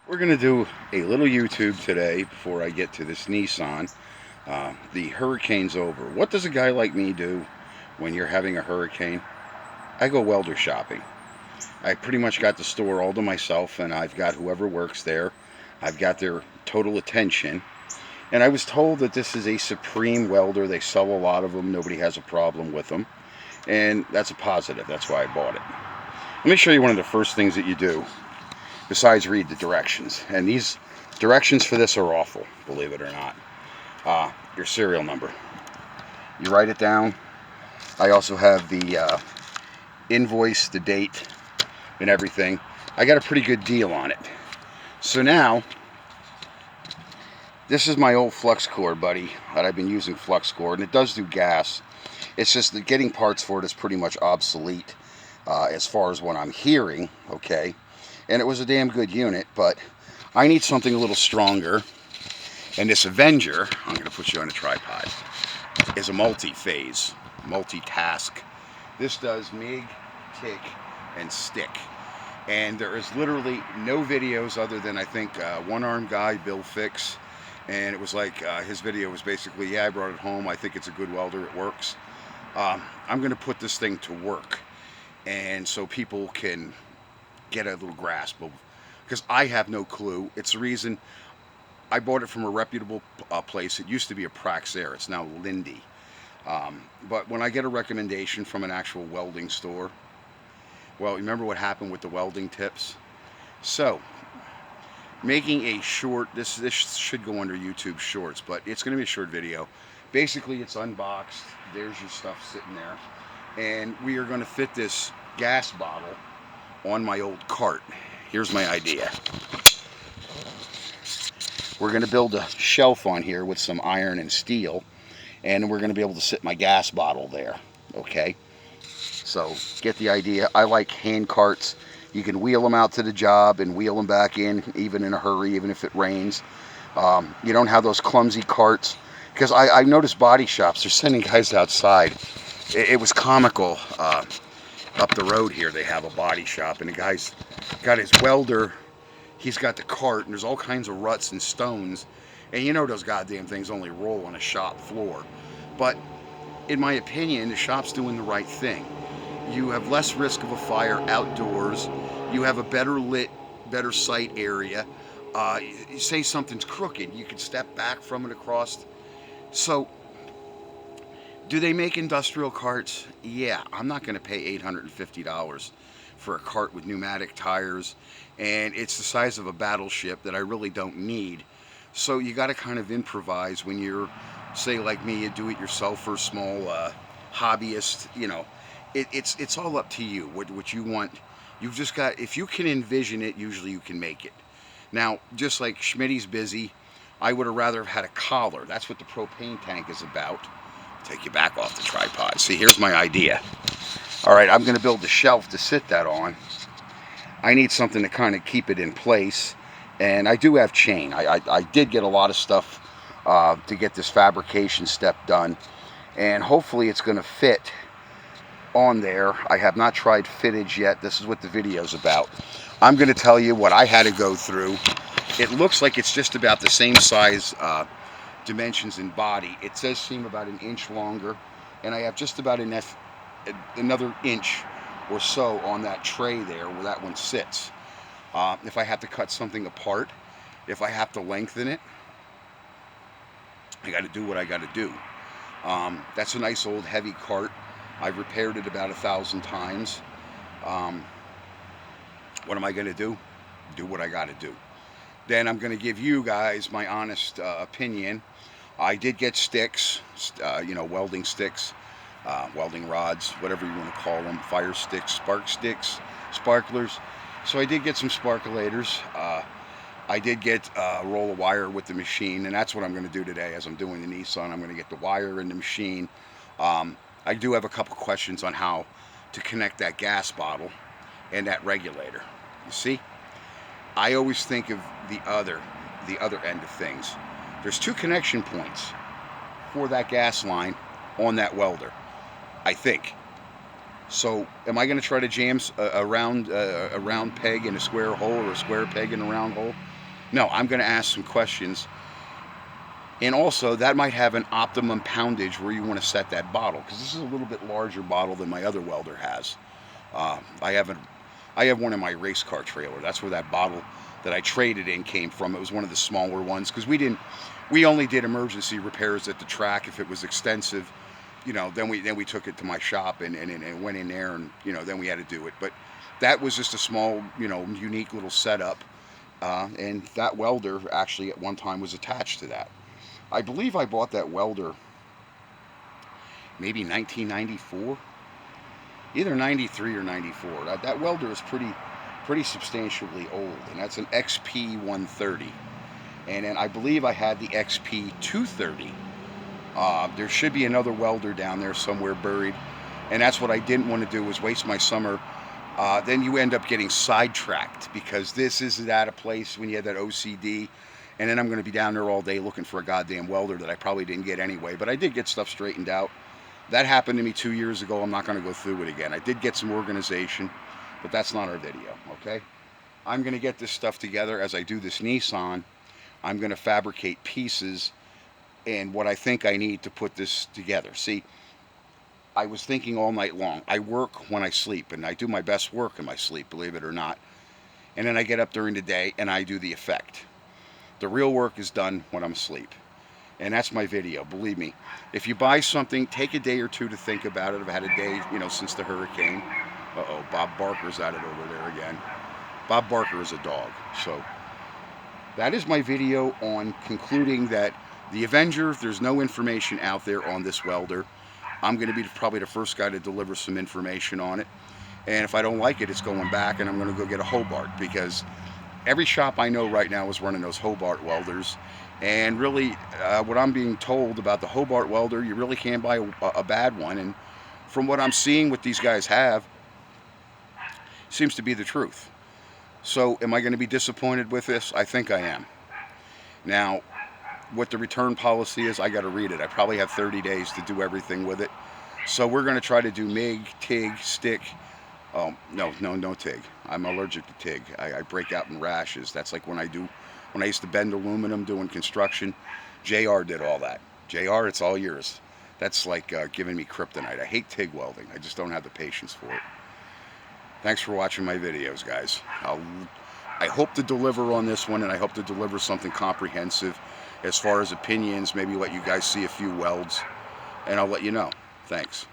We're going to do a little YouTube today before I get to this Nissan. The hurricane's over. What does a guy like me do when you're having a hurricane? I go welder shopping. I pretty much got the store all to myself, and I've got whoever works there. I've got their total attention. And I was told that this is a supreme welder. They sell a lot of them. Nobody has a problem with them. And that's a positive. That's why I bought it. Let me show you one of the first things that you do besides read the directions. And these directions for this are awful, believe it or not. Your serial number. You write it down. I also have the invoice, the date, and everything. I got a pretty good deal on it. So now, this is my old flux cord, buddy, that I've been using flux cord, and it does do gas. It's just that getting parts for it is pretty much obsolete as far as what I'm hearing, okay? And it was a damn good unit, but I need something a little stronger. And this Avenger, I'm going to put you on a tripod, is a multi-phase, multitask. This does MIG, TIG, and stick. And there is literally no videos other than, I think, one-armed guy, Bill Fix. And it was like, his video was basically, yeah, I brought it home. I think it's a good welder. It works. I'm going to put this thing to work. And so people can get a little grasp of, because I have no clue. It's the reason I bought it from a reputable place. It used to be a PRAXAIR. It's now Lindy. But when I get a recommendation from an actual welding store, well, remember what happened with the welding tips? So, making a short, this should go under YouTube Shorts, but it's going to be a short video. Basically, it's unboxed. There's your stuff sitting there. And we are going to fit this gas bottle on my old cart. Here's my idea. We're going to build a shelf on here with some iron and steel, and we're going to be able to sit my gas bottle there, okay? So, get the idea. I like hand carts. You can wheel them out to the job and wheel them back in, even in a hurry, even if it rains. You don't have those clumsy carts, because I noticed body shops, they're sending guys outside. It was comical. Up the road here, they have a body shop, and the guy's got his welder. He's got the cart, and there's all kinds of ruts and stones, and you know those goddamn things only roll on a shop floor. But in my opinion, the shop's doing the right thing. You have less risk of a fire outdoors. You have a better lit, better sight area. You say something's crooked, you can step back from it across. So, do they make industrial carts? Yeah, I'm not going to pay $850 for a cart with pneumatic tires, and it's the size of a battleship that I really don't need. So you got to kind of improvise when you're, say like me, a do-it-yourself or small hobbyist. You know, it's all up to you what you want. You've just got, if you can envision it, usually you can make it. Now, just like Schmitty's busy, I would have rather have had a collar. That's what the propane tank is about. Take you back off the tripod. See, here's my idea. All right, I'm going to build the shelf to sit that on. I need something to kind of keep it in place. And I do have chain. I did get a lot of stuff to get this fabrication step done. And hopefully it's going to fit on there. I have not tried fittage yet. This is what the video's about. I'm going to tell you what I had to go through. It looks like it's just about the same size dimensions in body. It does seem about an inch longer, and I have just about another inch or so on that tray there where that one sits. If I have to cut something apart, if I have to lengthen it, I got to do what I got to do. That's a nice old heavy cart. I've repaired it about 1,000 times. What am I going to do? Do what I got to do. Then I'm going to give you guys my honest opinion. I did get sticks, you know, welding sticks, welding rods, whatever you want to call them, fire sticks, sparklers. So I did get some sparkulators. I did get a roll of wire with the machine, and that's what I'm going to do today as I'm doing the Nissan. I'm going to get the wire in the machine. I do have a couple questions on how to connect that gas bottle and that regulator. You see? I always think of the other end of things. There's two connection points for that gas line on that welder, I think. So am I going to try to jam a round peg in a square hole or a square peg in a round hole? No, I'm going to ask some questions. And also, that might have an optimum poundage where you want to set that bottle, because this is a little bit larger bottle than my other welder has. I have one in my race car trailer. That's where that bottle that I traded in came from. It was one of the smaller ones, because we only did emergency repairs at the track. If it was extensive, then we took it to my shop and went in there, and then we had to do it. But that was just a small, unique little setup, and that welder actually at one time was attached to that. I believe I bought that welder maybe 1994, either 93 or 94. That welder is pretty substantially old, and that's an XP 130. And then I believe I had the XP 230. There should be another welder down there somewhere buried, and that's what I didn't want to do, was waste my summer. Then you end up getting sidetracked, because this isn't at a place when you had that OCD, and then I'm going to be down there all day looking for a goddamn welder that I probably didn't get anyway. But I did get stuff straightened out. That happened to me 2 years ago. I'm not going to go through it again. I did get some organization, but that's not our video, okay? I'm going to get this stuff together as I do this Nissan. I'm going to fabricate pieces and what I think I need to put this together. See, I was thinking all night long. I work when I sleep, and I do my best work in my sleep, believe it or not. And then I get up during the day and I do the effect. The real work is done when I'm asleep. And that's my video, believe me. If you buy something, take a day or two to think about it. I've had a day, since the hurricane. Uh-oh, Bob Barker's at it over there again. Bob Barker is a dog. So that is my video on concluding that the Avenger, there's no information out there on this welder. I'm going to be probably the first guy to deliver some information on it. And if I don't like it, it's going back, and I'm going to go get a Hobart, because every shop I know right now is running those Hobart welders. And really, what I'm being told about the Hobart welder, you really can't buy a bad one. And from what I'm seeing what these guys have, seems to be the truth. So am I going to be disappointed with this? I think I am. Now, what the return policy is, I got to read it. I probably have 30 days to do everything with it. So we're going to try to do MIG, TIG, stick. Oh, no TIG. I'm allergic to TIG. I break out in rashes. That's like when I used to bend aluminum doing construction. JR did all that. JR, it's all yours. That's like giving me kryptonite. I hate TIG welding. I just don't have the patience for it. Thanks for watching my videos, guys. I hope to deliver on this one, and I hope to deliver something comprehensive as far as opinions, maybe let you guys see a few welds, and I'll let you know. Thanks.